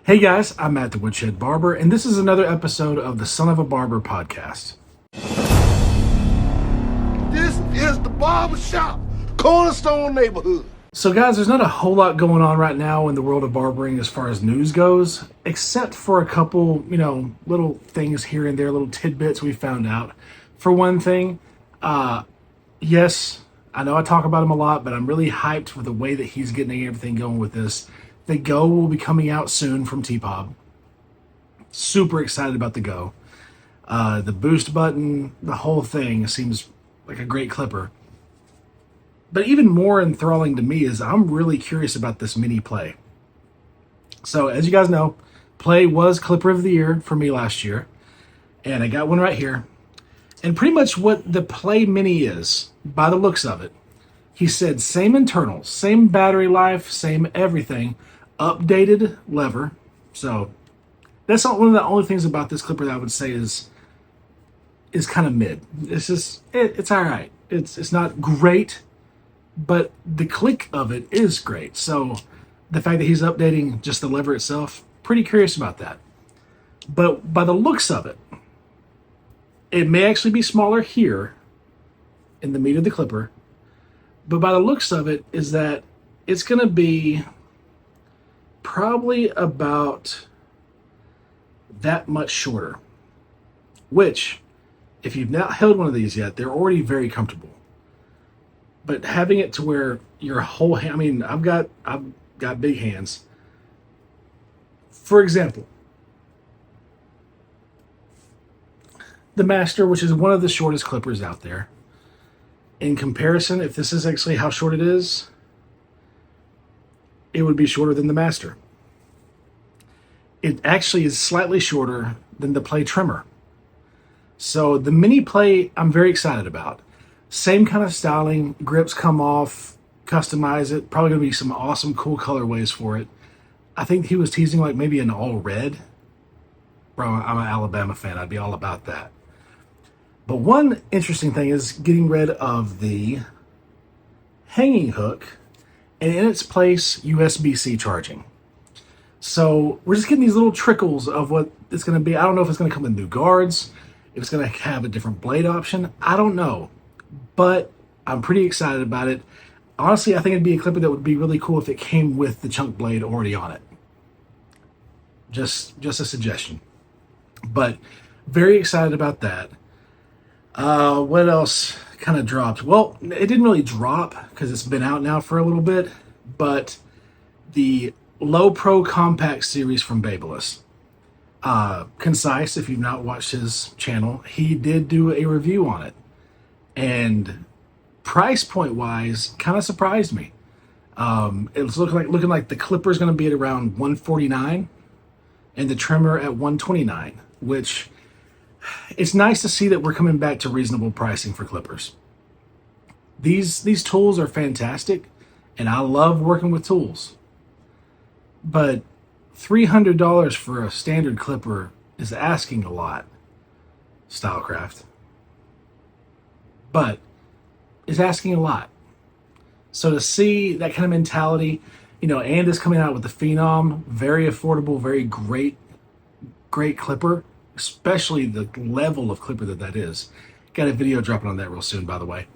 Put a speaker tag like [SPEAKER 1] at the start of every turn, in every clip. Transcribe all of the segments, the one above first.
[SPEAKER 1] Hey guys, I'm Matt the Woodshed Barber, and this is another episode of the Son of a Barber podcast.
[SPEAKER 2] This is the Barber Shop, Cornerstone neighborhood.
[SPEAKER 1] So guys, there's not a whole lot going on right now in the world of barbering as far as news goes, except for a couple, little things here and there, little tidbits we found out. For one thing, yes, I know I talk about him a lot, but I'm really hyped with the way that he's getting everything going with this. The Go will be coming out soon from T-Pob. Super excited about the Go. The boost button, the whole thing seems like a great clipper. But even more enthralling to me is I'm really curious about this mini Play. So as you guys know, Play was Clipper of the Year for me last year. And I got one right here. And pretty much what the Play Mini is, by the looks of it, he said same internals, same battery life, same everything, updated lever. So that's not one of the only things about this clipper that I would say is kind of mid. It's just it's all right. It's not great, but the click of it is great. So the fact that he's updating just the lever itself, pretty curious about that. But by the looks of it, it may actually be smaller here in the meat of the clipper. But by the looks of it is that it's going to be probably about that much shorter, which if you've not held one of these yet, they're already very comfortable. But having it to where your whole hand, I've got big hands. For example, the Master, which is one of the shortest clippers out there, in comparison, if this is actually how short it is, it would be shorter than the Master. It actually is slightly shorter than the Play trimmer. So the mini Play, I'm very excited about. Same kind of styling, grips come off, customize it. Probably going to be some awesome, cool colorways for it. I think he was teasing like maybe an all red. Bro, I'm an Alabama fan. I'd be all about that. But one interesting thing is getting rid of the hanging hook and in its place, USB-C charging. So we're just getting these little trickles of what it's going to be. I don't know if it's going to come with new guards, if it's going to have a different blade option. I don't know, but I'm pretty excited about it. Honestly, I think it'd be a clipper that would be really cool if it came with the chunk blade already on it. Just a suggestion. But very excited about that. What else kind of dropped? Well, it didn't really drop because it's been out now for a little bit, but the Low Pro Compact series from Babyliss. Concise, if you've not watched his channel, he did do a review on it. And price point wise, kind of surprised me. It's looking like the clipper is going to be at around $149 and the trimmer at $129, which it's nice to see that we're coming back to reasonable pricing for clippers. These tools are fantastic, and I love working with tools. But $300 for a standard clipper is asking a lot, Stylecraft. But it's asking a lot. So to see that kind of mentality, and is coming out with the Phenom, very affordable, very great clipper, especially the level of clipper that is. Got a video dropping on that real soon, by the way.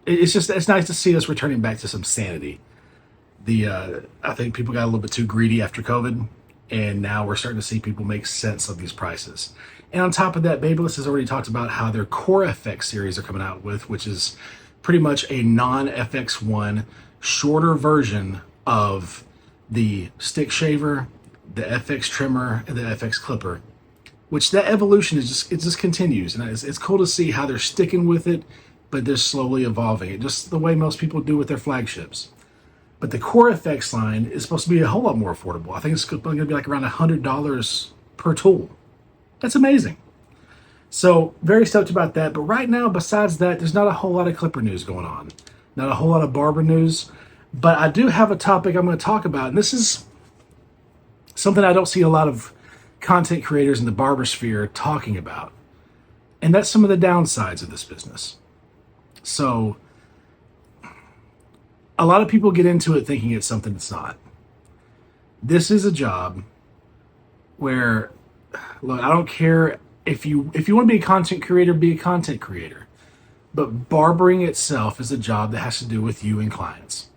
[SPEAKER 1] It's nice to see us returning back to some sanity. I think people got a little bit too greedy after COVID, and now we're starting to see people make sense of these prices. And on top of that, Babyliss has already talked about how their Core FX series are coming out with, which is pretty much a non-FX1 shorter version of the stick shaver, the FX trimmer, and the FX clipper, which that evolution just continues. And it's cool to see how they're sticking with it, but they're slowly evolving it, just the way most people do with their flagships. But the Core FX line is supposed to be a whole lot more affordable. I think it's going to be like around $100 per tool. That's amazing. So very stoked about that. But right now, besides that, there's not a whole lot of clipper news going on. Not a whole lot of barber news. But I do have a topic I'm going to talk about. And this is something I don't see a lot of content creators in the barber sphere talking about. And that's some of the downsides of this business. So A lot of people get into it thinking it's something it's not. This is a job where, look, I don't care if you want to be a content creator, be a content creator. But barbering itself is a job that has to do with you and clients.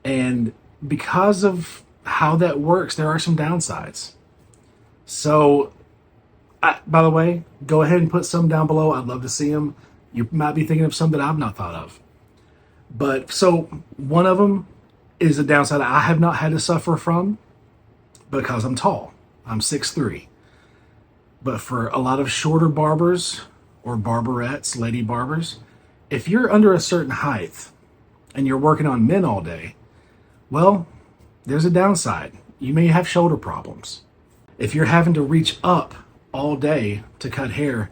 [SPEAKER 1] And because of how that works, there are some downsides. So, by the way, go ahead and put some down below. I'd love to see them. You might be thinking of some that I've not thought of. But so one of them is a downside I have not had to suffer from because I'm tall. I'm 6'3". But for a lot of shorter barbers or barberettes, lady barbers, if you're under a certain height and you're working on men all day, well, there's a downside. You may have shoulder problems. If you're having to reach up all day to cut hair,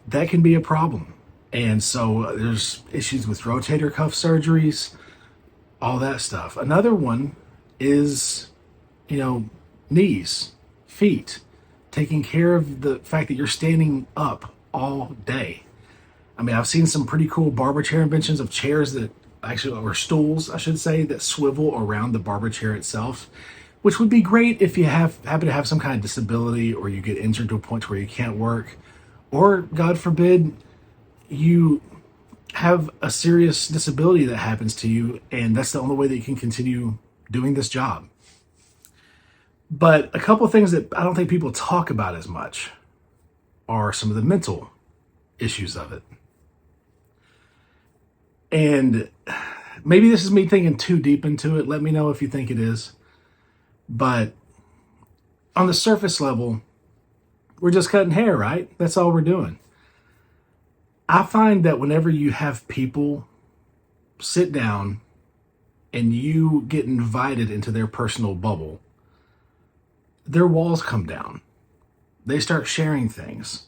[SPEAKER 1] that can be a problem. And so there's issues with rotator cuff surgeries, all that stuff. Another one is, knees, feet, taking care of the fact that you're standing up all day. I mean, I've seen some pretty cool barber chair inventions of chairs that actually, or stools, I should say, that swivel around the barber chair itself, which would be great if you happen to have some kind of disability or you get injured to a point where you can't work, or God forbid, you have a serious disability that happens to you, and that's the only way that you can continue doing this job. But a couple of things that I don't think people talk about as much are some of the mental issues of it. And maybe this is me thinking too deep into it. Let me know if you think it is. But on the surface level, we're just cutting hair, right? That's all we're doing. I find that whenever you have people sit down and you get invited into their personal bubble, their walls come down. They start sharing things.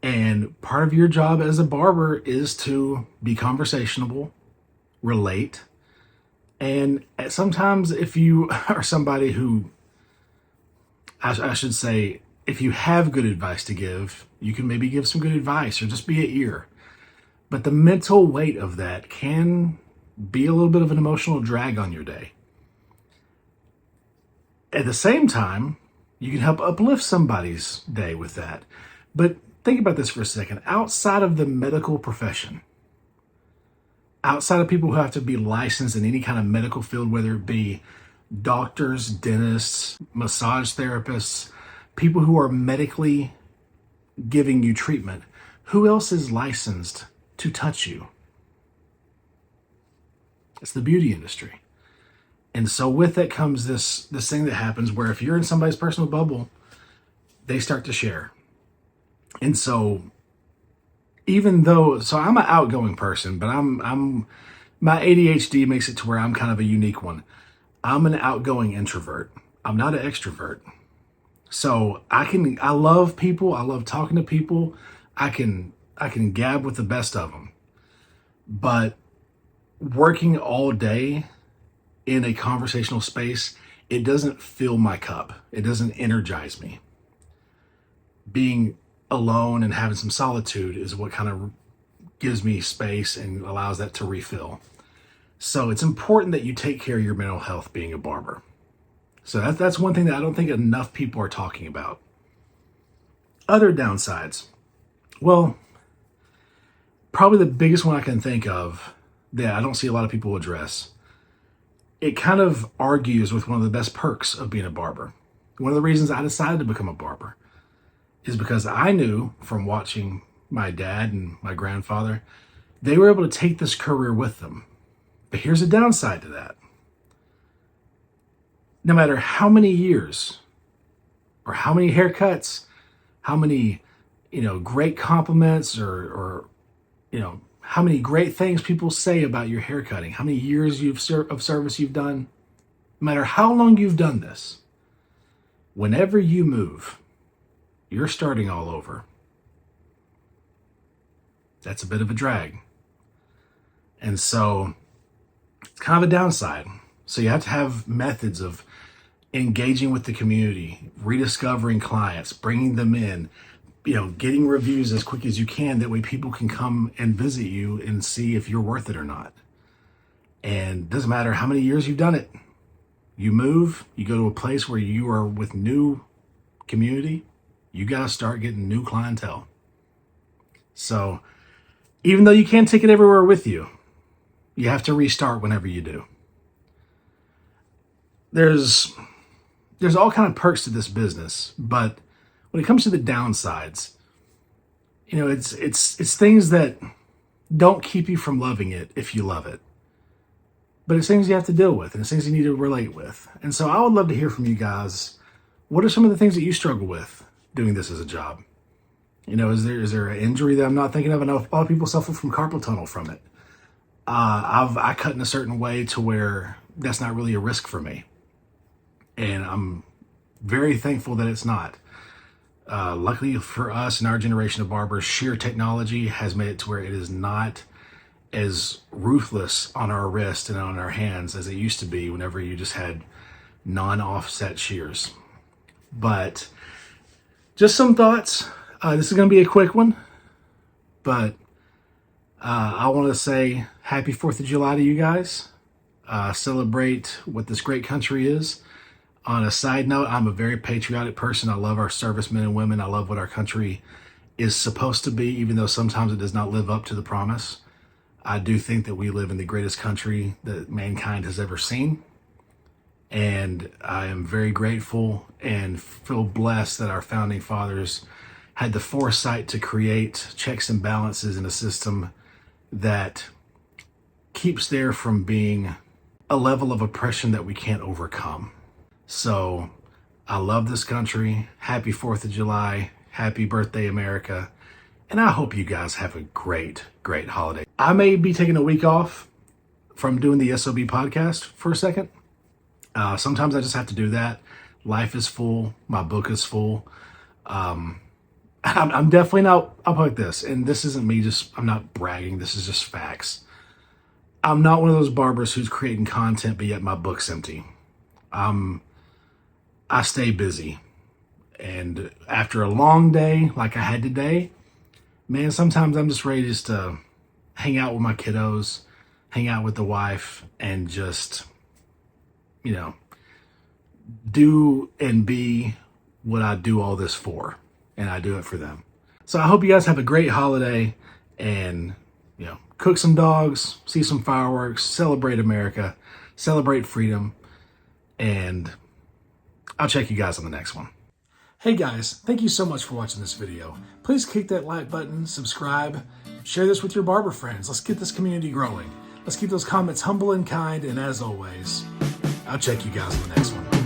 [SPEAKER 1] And part of your job as a barber is to be conversational, relate. And sometimes if you are somebody who, I should say, if you have good advice to give, you can maybe give some good advice or just be an ear. But the mental weight of that can be a little bit of an emotional drag on your day. At the same time, you can help uplift somebody's day with that. But think about this for a second. Outside of the medical profession, outside of people who have to be licensed in any kind of medical field, whether it be doctors, dentists, massage therapists, people who are medically giving you treatment, who else is licensed to touch you? It's the beauty industry. And so with that comes this thing that happens where if you're in somebody's personal bubble, they start to share. And so even though, so I'm an outgoing person, but my ADHD makes it to where I'm kind of a unique one. I'm an outgoing introvert. I'm not an extrovert. So I love people. I love talking to people. I can gab with the best of them. But working all day in a conversational space, it doesn't fill my cup. It doesn't energize me. Being alone and having some solitude is what kind of gives me space and allows that to refill. So it's important that you take care of your mental health being a barber. So that's one thing that I don't think enough people are talking about. Other downsides. Well, probably the biggest one I can think of that I don't see a lot of people address. It kind of argues with one of the best perks of being a barber. One of the reasons I decided to become a barber is because I knew from watching my dad and my grandfather, they were able to take this career with them. But here's a downside to that. No matter how many years or how many haircuts, how many, great compliments or how many great things people say about your haircutting, how many years of service you've done, no matter how long you've done this, whenever you move, you're starting all over. That's a bit of a drag. And so it's kind of a downside. So you have to have methods of engaging with the community, rediscovering clients, bringing them in, getting reviews as quick as you can. That way people can come and visit you and see if you're worth it or not. And it doesn't matter how many years you've done it. You move, you go to a place where you are with new community, you got to start getting new clientele. So even though you can't take it everywhere with you, you have to restart whenever you do. There's all kind of perks to this business, but when it comes to the downsides, you know, it's things that don't keep you from loving it if you love it. But it's things you have to deal with, and it's things you need to relate with. And so I would love to hear from you guys. What are some of the things that you struggle with doing this as a job? You know, is there an injury that I'm not thinking of? I know a lot of people suffer from carpal tunnel from it. I cut in a certain way to where that's not really a risk for me. And I'm very thankful that it's not. Luckily for us in our generation of barbers, shear technology has made it to where it is not as ruthless on our wrist and on our hands as it used to be whenever you just had non-offset shears. But just some thoughts. This is going to be a quick one, but I want to say happy 4th of July to you guys. Celebrate what this great country is. On a side note, I'm a very patriotic person. I love our servicemen and women. I love what our country is supposed to be, even though sometimes it does not live up to the promise. I do think that we live in the greatest country that mankind has ever seen. And I am very grateful and feel blessed that our founding fathers had the foresight to create checks and balances in a system that keeps there from being a level of oppression that we can't overcome. So I love this country. Happy 4th of July. Happy birthday, America. And I hope you guys have a great, great holiday. I may be taking a week off from doing the SOB podcast for a second. Sometimes I just have to do that. Life is full. My book is full. I'm definitely not, I'll put it like this, and this isn't me I'm not bragging. This is just facts. I'm not one of those barbers who's creating content, but yet my book's empty. I stay busy. And after a long day, like I had today, man, sometimes I'm just ready just to hang out with my kiddos, hang out with the wife, and just, you know, do and be what I do all this for. And I do it for them. So I hope you guys have a great holiday and, you know, cook some dogs, see some fireworks, celebrate America, celebrate freedom, and I'll check you guys on the next one. Hey guys, thank you so much for watching this video. Please click that like button, subscribe, share this with your barber friends. Let's get this community growing. Let's keep those comments humble and kind, and as always, I'll check you guys on the next one.